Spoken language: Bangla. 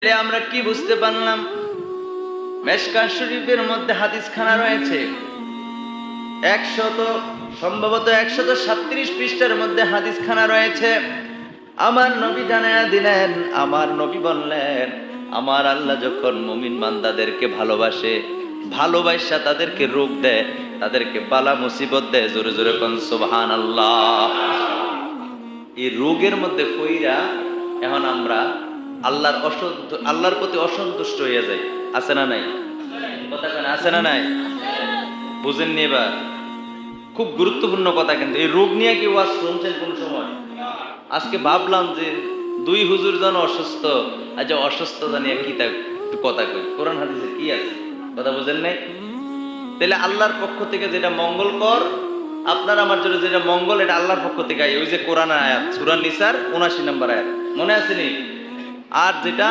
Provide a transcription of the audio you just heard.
আমরা কি বুঝতে পারলাম? মেশকাত শরীফের মধ্যে হাদিসখানা রয়েছে সম্ভবত 137 পৃষ্ঠার মধ্যে হাদিসখানা রয়েছে। আমার নবী জানায়া দিলেন, আমার নবী বললেন, আমার আল্লাহ যখন মুমিন বান্দাদেরকে ভালোবাসে, ভালোবাসা তাদেরকে রোগ দেয়, তাদেরকে বালা মুসিবত দেয়। জোরে জোরে কোন সুবহানাল্লাহ। এই রোগের মধ্যে কইরা এখন আমরা আল্লাহর প্রতি অসন্তুষ্ট হয়ে যাই। আছে না নাই? কথা কেন আছে না নাই? বুঝেননি? এবার খুব গুরুত্বপূর্ণ কথা। কিন্তু এই রোগ নিয়ে কি ওয়াজ শুনছেন কোন সময়? আজকে ভাবলাম যে দুই হুজুর জন অসুস্থ, আজ অসুস্থতা নিয়ে কি একটু কথা কই। কোরআন হাদিসে কি আছে? কথা বুঝেন নাই? তাহলে আল্লাহর পক্ষ থেকে যেটা মঙ্গলকর, আপনার আমার জন্য যেটা মঙ্গল, এটা আল্লাহর পক্ষ থেকে। ওই যে কোরআন আয়াত, সূরা নিসার ৭৯ নম্বর আয়াত, মনে আছে নি? আর যেটা